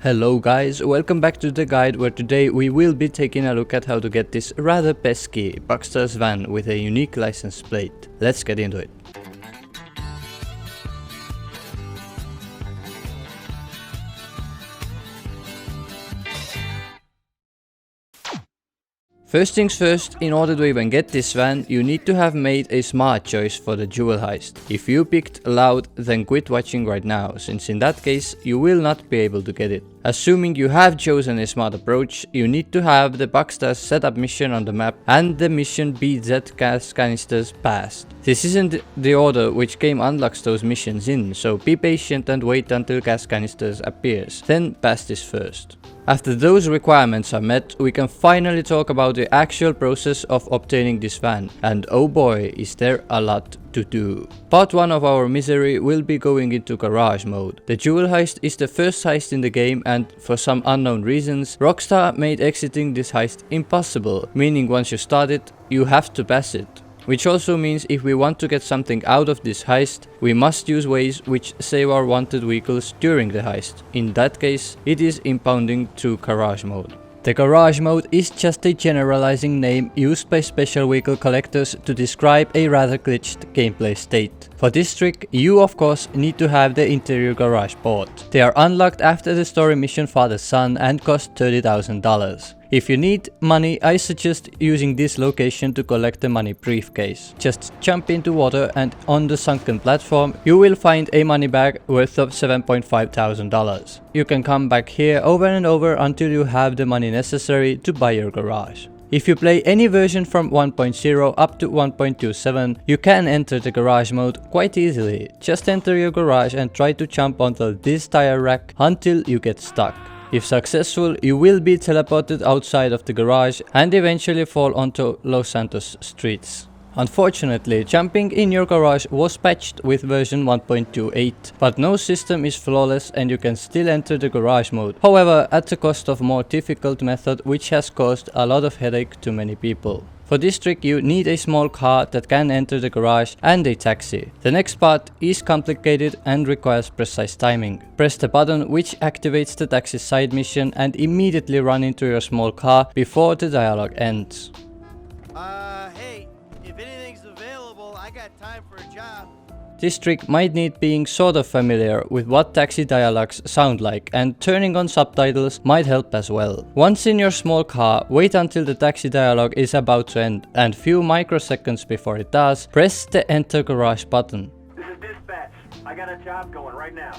Hello guys, welcome back to the guide where today we will be taking a look at how to get this rather pesky Bugstars van with a unique license plate. Let's get into it. First things first, in order to even get this van, you need to have made a smart choice for the jewel heist. If you picked loud, then quit watching right now, since in that case, you will not be able to get it. Assuming you have chosen a smart approach, you need to have the Bugstars setup mission on the map and the mission BZ gas canisters passed. This isn't the order which game unlocks those missions in, so be patient and wait until gas canisters appears, then pass this first. After those requirements are met, we can finally talk about the actual process of obtaining this van, and oh boy is there a lot to do. Part 1 of our misery will be going into garage mode. The jewel heist is the first heist in the game, and for some unknown reasons, Rockstar made exiting this heist impossible, meaning once you start it, you have to pass it. Which also means if we want to get something out of this heist, we must use ways which save our wanted vehicles during the heist. In that case, it is impounding to garage mode. The garage mode is just a generalizing name used by special vehicle collectors to describe a rather glitched gameplay state. For this trick, you of course need to have the interior garage bought. They are unlocked after the story mission Father Son and cost $30,000. If you need money, I suggest using this location to collect the money briefcase. Just jump into water and on the sunken platform, you will find a money bag worth of $7,500. You can come back here over and over until you have the money necessary to buy your garage. If you play any version from 1.0 up to 1.27, you can enter the garage mode quite easily. Just enter your garage and try to jump onto this tire rack until you get stuck. If successful, you will be teleported outside of the garage and eventually fall onto Los Santos streets. Unfortunately, jumping in your garage was patched with version 1.28, but no system is flawless and you can still enter the garage mode. However, at the cost of a more difficult method which has caused a lot of headache to many people. For this trick you need a small car that can enter the garage and a taxi. The next part is complicated and requires precise timing. Press the button which activates the taxi side mission and immediately run into your small car before the dialogue ends. Hey, if anything's available, I got time for a job. This trick might need being sort of familiar with what taxi dialogues sound like, and turning on subtitles might help as well. Once in your small car, wait until the taxi dialogue is about to end, and few microseconds before it does, press the enter garage button. This is dispatch. I got a job going right now.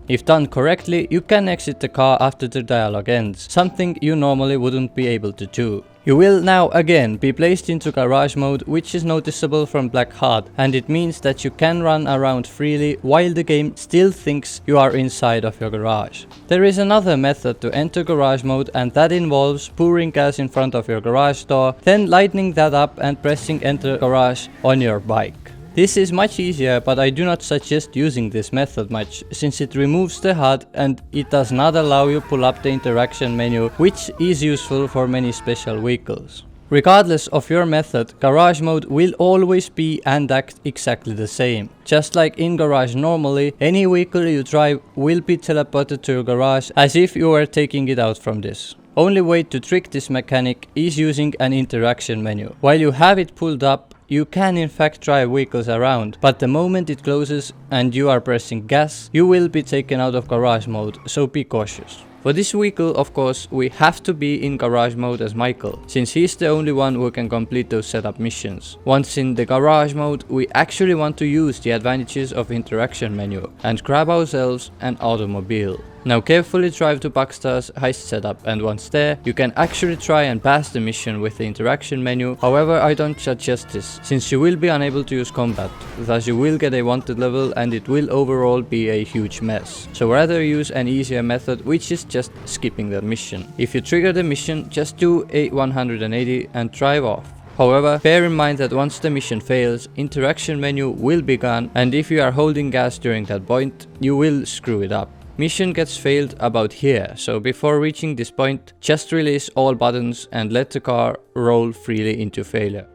If done correctly, you can exit the car after the dialogue ends, something you normally wouldn't be able to do. You will now again be placed into garage mode, which is noticeable from black HUD, and it means that you can run around freely while the game still thinks you are inside of your garage. There is another method to enter garage mode, and that involves pouring gas in front of your garage door, then lighting that up and pressing enter garage on your bike. This is much easier, but I do not suggest using this method much, since it removes the HUD and it does not allow you pull up the interaction menu, which is useful for many special vehicles. Regardless of your method, garage mode will always be and act exactly the same. Just like in garage normally, any vehicle you drive will be teleported to your garage as if you were taking it out from this. Only way to trick this mechanic is using an interaction menu. While you have it pulled up, you can in fact drive vehicles around, but the moment it closes and you are pressing gas, you will be taken out of garage mode, so be cautious. For this vehicle, of course, we have to be in garage mode as Michael, since he's the only one who can complete those setup missions. Once in the garage mode, we actually want to use the advantages of interaction menu and grab ourselves an automobile. Now carefully drive to Bugstars heist setup, and once there, you can actually try and pass the mission with the interaction menu. However, I don't suggest this, since you will be unable to use combat, thus you will get a wanted level and it will overall be a huge mess. So rather use an easier method, which is just skipping the mission. If you trigger the mission, just do a 180 and drive off. However, bear in mind that once the mission fails, interaction menu will be gone, and if you are holding gas during that point, you will screw it up. Mission gets failed about here, so before reaching this point, just release all buttons and let the car roll freely into failure.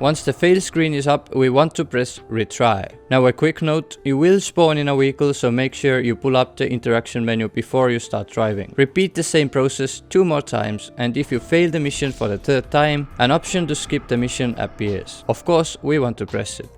Once the fail screen is up, we want to press retry. Now a quick note, you will spawn in a vehicle, so make sure you pull up the interaction menu before you start driving. Repeat the same process 2 more times, and if you fail the mission for the 3rd time, an option to skip the mission appears. Of course, we want to press it.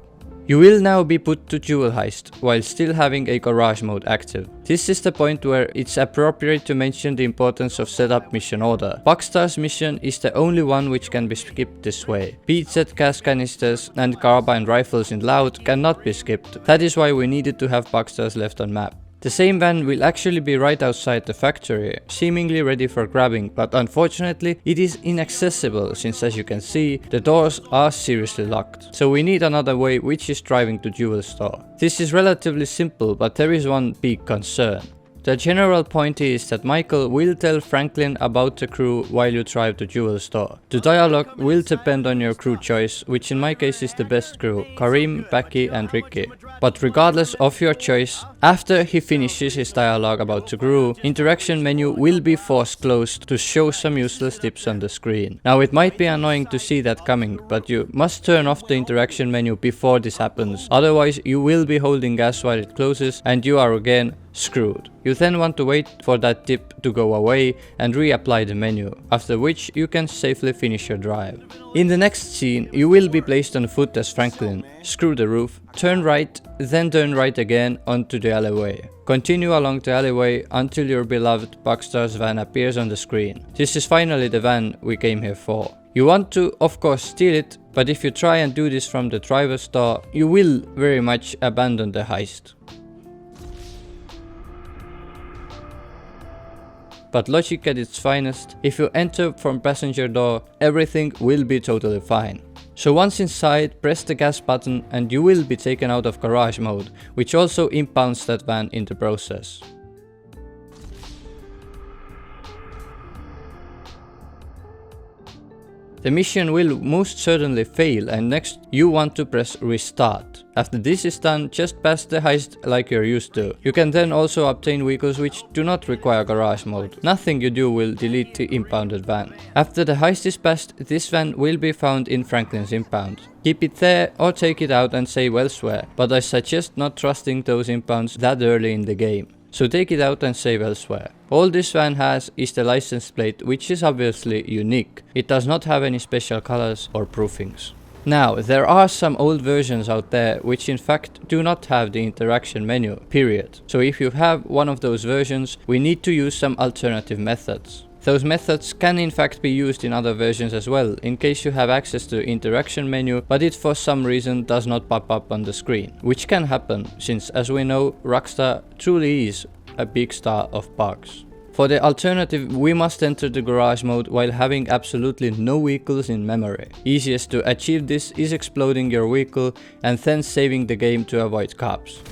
You will now be put to Jewel Heist while still having a garage mode active. This is the point where it's appropriate to mention the importance of setup mission order. Bugstars mission is the only one which can be skipped this way. PZ gas canisters and carbine rifles in loud cannot be skipped. That is why we needed to have Bugstars left on map. The same van will actually be right outside the factory, seemingly ready for grabbing, but unfortunately it is inaccessible since, as you can see, the doors are seriously locked. So we need another way, which is driving to Jewel Store. This is relatively simple, but there is one big concern. The general point is that Michael will tell Franklin about the crew while you drive to Jewel Store. The dialogue will depend on your crew choice, which in my case is the best crew, Karim, Becky and Ricky. But regardless of your choice, after he finishes his dialogue about the crew, interaction menu will be forced closed to show some useless tips on the screen. Now it might be annoying to see that coming, but you must turn off the interaction menu before this happens, otherwise you will be holding gas while it closes and you are again screwed. You then want to wait for that tip to go away and reapply the menu, after which you can safely finish your drive. In the next scene, you will be placed on foot as Franklin. Screw the roof, turn right, then turn right again onto the alleyway. Continue along the alleyway until your beloved Bugstars van appears on the screen. This is finally the van we came here for. You want to, of course, steal it, but if you try and do this from the driver's door, you will very much abandon the heist. But logic at its finest, if you enter from passenger door, everything will be totally fine. So once inside, press the gas button and you will be taken out of garage mode, which also impounds that van in the process. The mission will most certainly fail, and next you want to press restart. After this is done, just pass the heist like you're used to. You can then also obtain vehicles which do not require garage mode. Nothing you do will delete the impounded van. After the heist is passed, this van will be found in Franklin's impound. Keep it there or take it out and save elsewhere, but I suggest not trusting those impounds that early in the game. So take it out and save elsewhere. All this van has is the license plate, which is obviously unique. It does not have any special colors or proofings. Now, there are some old versions out there which in fact do not have the interaction menu, period. So if you have one of those versions, we need to use some alternative methods. Those methods can in fact be used in other versions as well, in case you have access to the interaction menu, but it for some reason does not pop up on the screen. Which can happen, since as we know, Rockstar truly is a big star of bugs. For the alternative, we must enter the garage mode while having absolutely no vehicles in memory. Easiest to achieve this is exploding your vehicle and then saving the game to avoid cops.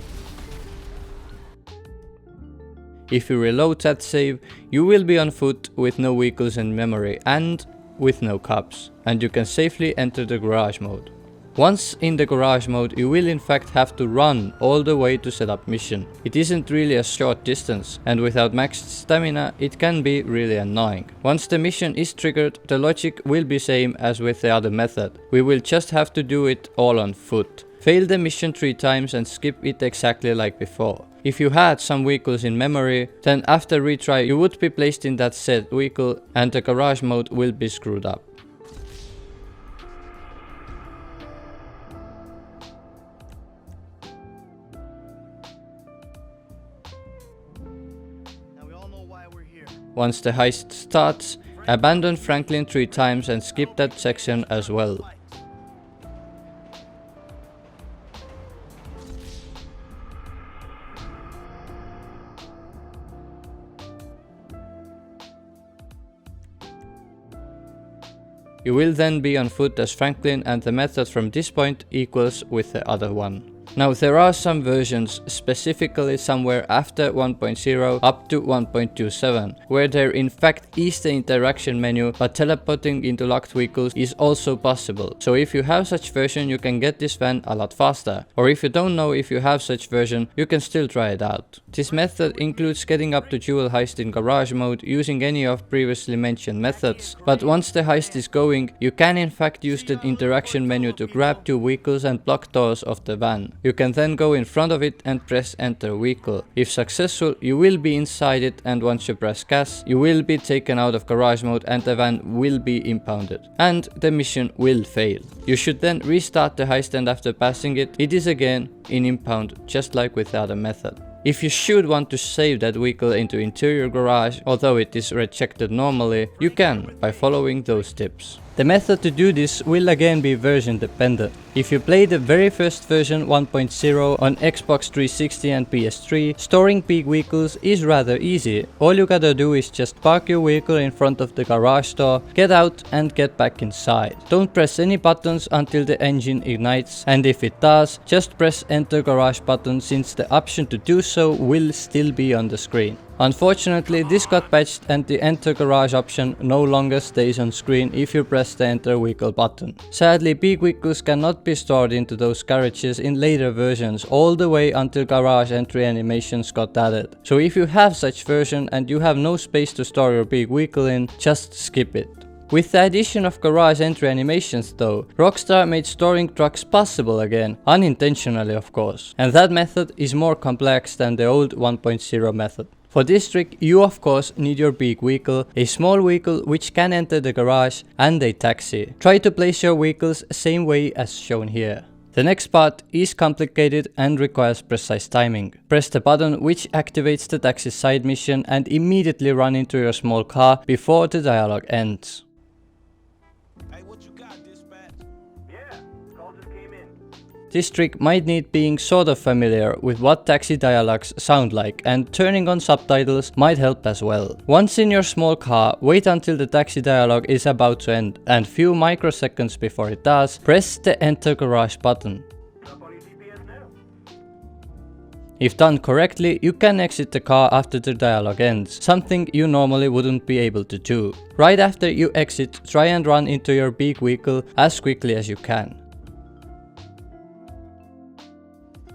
If you reload that save, you will be on foot with no vehicles in memory and with no cops, and you can safely enter the garage mode. Once in the garage mode, you will in fact have to run all the way to set up mission. It isn't really a short distance, and without maxed stamina, it can be really annoying. Once the mission is triggered, the logic will be same as with the other method. We will just have to do it all on foot. Fail the mission 3 times and skip it exactly like before. If you had some vehicles in memory, then after retry you would be placed in that said vehicle and the garage mode will be screwed up. Now we all know why we're here. Once the heist starts, abandon Franklin 3 times and skip that section as well. You will then be on foot as Franklin and the method from this point equals with the other one. Now there are some versions, specifically somewhere after 1.0 up to 1.27, where there in fact is the interaction menu, but teleporting into locked vehicles is also possible. So if you have such version, you can get this van a lot faster. Or if you don't know if you have such version, you can still try it out. This method includes getting up to dual heist in garage mode using any of previously mentioned methods, but once the heist is going, you can in fact use the interaction menu to grab two vehicles and block doors of the van. You can then go in front of it and press enter vehicle. If successful, you will be inside it, and once you press gas, you will be taken out of garage mode and the van will be impounded. And the mission will fail. You should then restart the heist, and after passing it, it is again in impound, just like with the other method. If you should want to save that vehicle into interior garage, although it is rejected normally, you can by following those tips. The method to do this will again be version dependent. If you play the very first version 1.0 on Xbox 360 and PS3, storing big vehicles is rather easy. All you gotta do is just park your vehicle in front of the garage door, get out and get back inside. Don't press any buttons until the engine ignites, and if it does, just press enter garage button, since the option to do so will still be on the screen. Unfortunately, this got patched and the enter garage option no longer stays on screen if you press the enter vehicle button. Sadly, big vehicles cannot be stored into those garages in later versions all the way until garage entry animations got added. So if you have such version and you have no space to store your big vehicle in, just skip it. With the addition of garage entry animations though, Rockstar made storing trucks possible again, unintentionally of course, and that method is more complex than the old 1.0 method. For this trick, you of course need your big vehicle, a small vehicle which can enter the garage, and a taxi. Try to place your vehicles same way as shown here. The next part is complicated and requires precise timing. Press the button which activates the taxi side mission and immediately run into your small car before the dialogue ends. Hey, what you got, dispatch? Yeah, call just came in. This trick might need being sort of familiar with what taxi dialogues sound like, and turning on subtitles might help as well. Once in your small car, wait until the taxi dialogue is about to end, and few microseconds before it does, press the enter garage button. Up on your GPS now. If done correctly, you can exit the car after the dialogue ends, something you normally wouldn't be able to do. Right after you exit, try and run into your big vehicle as quickly as you can.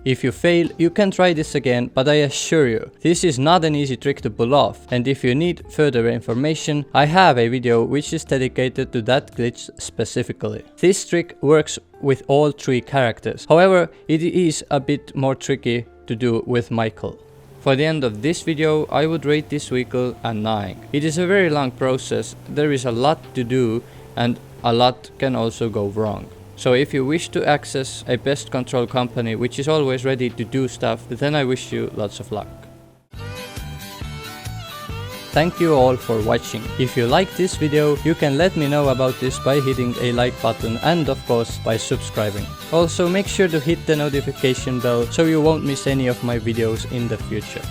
If you fail, you can try this again, but I assure you, this is not an easy trick to pull off, and if you need further information, I have a video which is dedicated to that glitch specifically. This trick works with all three characters, however, it is a bit more tricky to do with Michael. For the end of this video, I would rate this vehicle a 9. It is a very long process, there is a lot to do, and a lot can also go wrong. So if you wish to access a pest control company which is always ready to do stuff, then I wish you lots of luck. Thank you all for watching. If you like this video, you can let me know about this by hitting a like button and of course by subscribing. Also make sure to hit the notification bell so you won't miss any of my videos in the future.